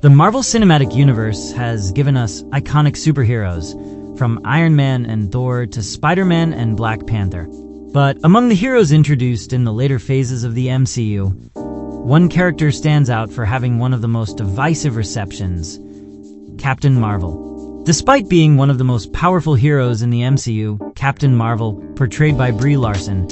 The Marvel Cinematic Universe has given us iconic superheroes, from Iron Man and Thor to Spider-Man and Black Panther. But among the heroes introduced in the later phases of the MCU, one character stands out for having one of the most divisive receptions: Captain Marvel. Despite being one of the most powerful heroes in the MCU, Captain Marvel, portrayed by Brie Larson,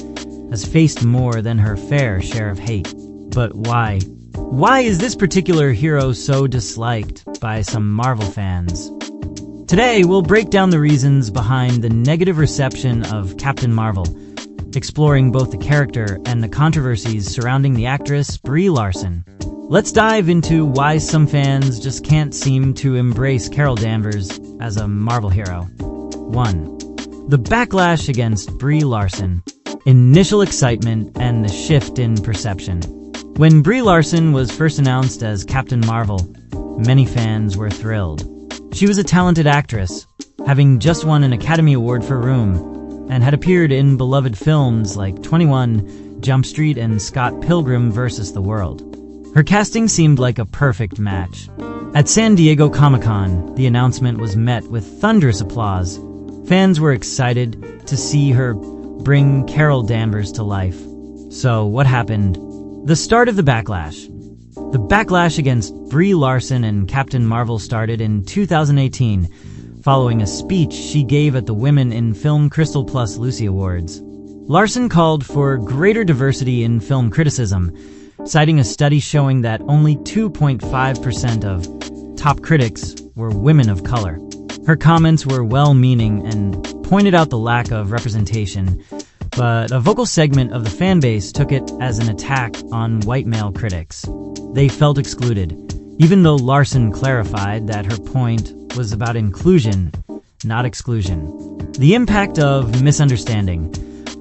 has faced more than her fair share of hate. But why? Why is this particular hero so disliked by some Marvel fans? Today, we'll break down the reasons behind the negative reception of Captain Marvel, exploring both the character and the controversies surrounding the actress Brie Larson. Let's dive into why some fans just can't seem to embrace Carol Danvers as a Marvel hero. 1. The backlash against Brie Larson. Initial excitement and the shift in perception. When Brie Larson was first announced as Captain Marvel, many fans were thrilled. She was a talented actress, having just won an Academy Award for Room, and had appeared in beloved films like 21 Jump Street and Scott Pilgrim vs. the World. Her casting seemed like a perfect match. At San Diego Comic-Con, the announcement was met with thunderous applause. Fans were excited to see her bring Carol Danvers to life. So what happened? The start of the backlash. The backlash against Brie Larson and Captain Marvel started in 2018, following a speech she gave at the Women in Film Crystal Plus Lucy Awards. Larson called for greater diversity in film criticism, citing a study showing that only 2.5% of top critics were women of color. Her comments were well-meaning and pointed out the lack of representation, but a vocal segment of the fanbase took it as an attack on white male critics. They felt excluded, even though Larson clarified that her point was about inclusion, not exclusion. The impact of misunderstanding.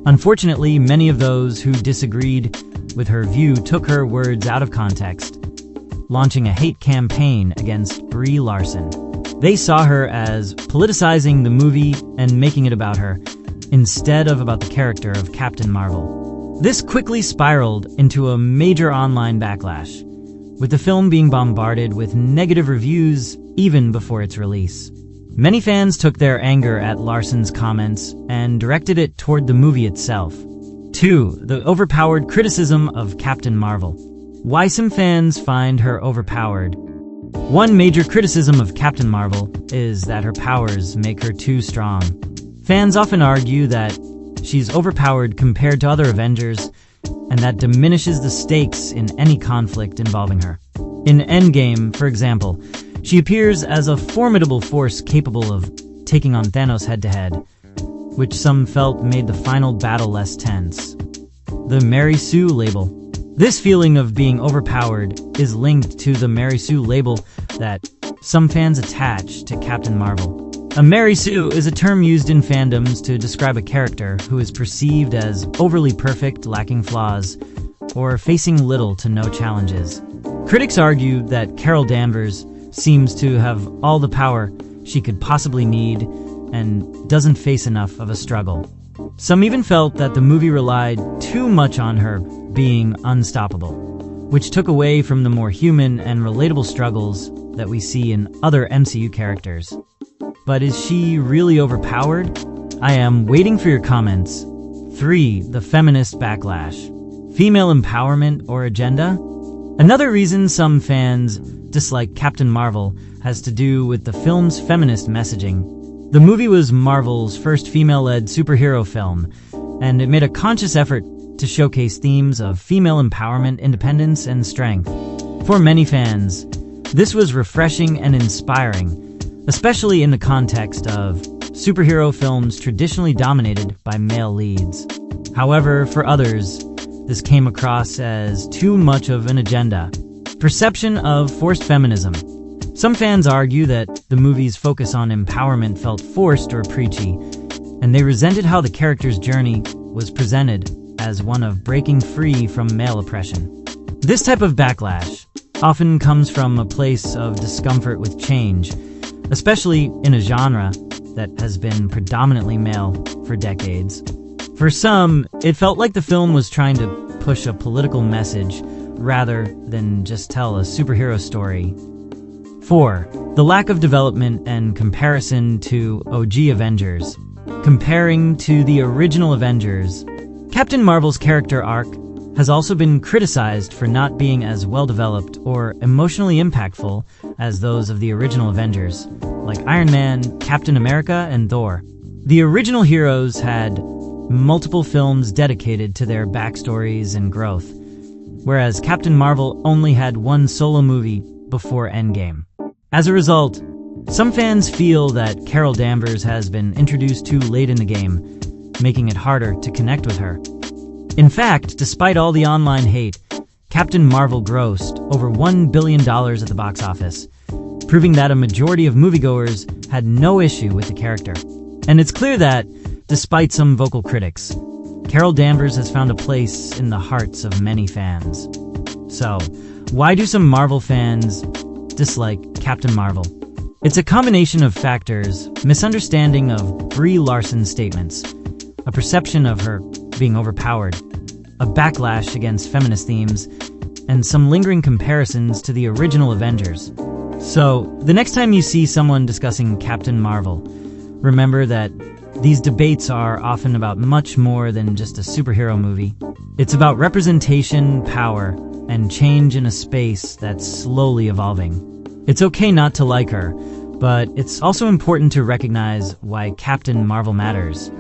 Unfortunately, many of those who disagreed with her view took her words out of context, launching a hate campaign against Brie Larson. They saw her as politicizing the movie and making it about her, instead of about the character of Captain Marvel. This quickly spiraled into a major online backlash, with the film being bombarded with negative reviews even before its release. Many fans took their anger at Larson's comments and directed it toward the movie itself. 2. The overpowered criticism of Captain Marvel. Why some fans find her overpowered. One major criticism of Captain Marvel is that her powers make her too strong. Fans often argue that she's overpowered compared to other Avengers, and that diminishes the stakes in any conflict involving her. In Endgame, for example, she appears as a formidable force capable of taking on Thanos head-to-head, which some felt made the final battle less tense. The Mary Sue label. This feeling of being overpowered is linked to the Mary Sue label that some fans attach to Captain Marvel. A Mary Sue is a term used in fandoms to describe a character who is perceived as overly perfect, lacking flaws, or facing little to no challenges. Critics argue that Carol Danvers seems to have all the power she could possibly need and doesn't face enough of a struggle. Some even felt that the movie relied too much on her being unstoppable, which took away from the more human and relatable struggles that we see in other MCU characters. But is she really overpowered? I am waiting for your comments. 3. The feminist backlash. Female empowerment or agenda? Another reason some fans dislike Captain Marvel has to do with the film's feminist messaging. The movie was Marvel's first female-led superhero film, and it made a conscious effort to showcase themes of female empowerment, independence, and strength. For many fans, this was refreshing and inspiring, especially in the context of superhero films traditionally dominated by male leads. However, for others, this came across as too much of an agenda. Perception of forced feminism. Some fans argue that the movie's focus on empowerment felt forced or preachy, and they resented how the character's journey was presented as one of breaking free from male oppression. This type of backlash often comes from a place of discomfort with change, especially in a genre that has been predominantly male for decades. For some, it felt like the film was trying to push a political message rather than just tell a superhero story. 4. The lack of development and comparison to OG Avengers. Comparing to the original Avengers, Captain Marvel's character arc has also been criticized for not being as well-developed or emotionally impactful as those of the original Avengers, like Iron Man, Captain America, and Thor. The original heroes had multiple films dedicated to their backstories and growth, whereas Captain Marvel only had one solo movie before Endgame. As a result, some fans feel that Carol Danvers has been introduced too late in the game, making it harder to connect with her. In fact, despite all the online hate, Captain Marvel grossed over $1 billion at the box office, proving that a majority of moviegoers had no issue with the character. And it's clear that, despite some vocal critics, Carol Danvers has found a place in the hearts of many fans. So, why do some Marvel fans dislike Captain Marvel? It's a combination of factors: misunderstanding of Brie Larson's statements, a perception of her being overpowered, a backlash against feminist themes, and some lingering comparisons to the original Avengers. So, the next time you see someone discussing Captain Marvel, remember that these debates are often about much more than just a superhero movie. It's about representation, power, and change in a space that's slowly evolving. It's okay not to like her, but it's also important to recognize why Captain Marvel matters.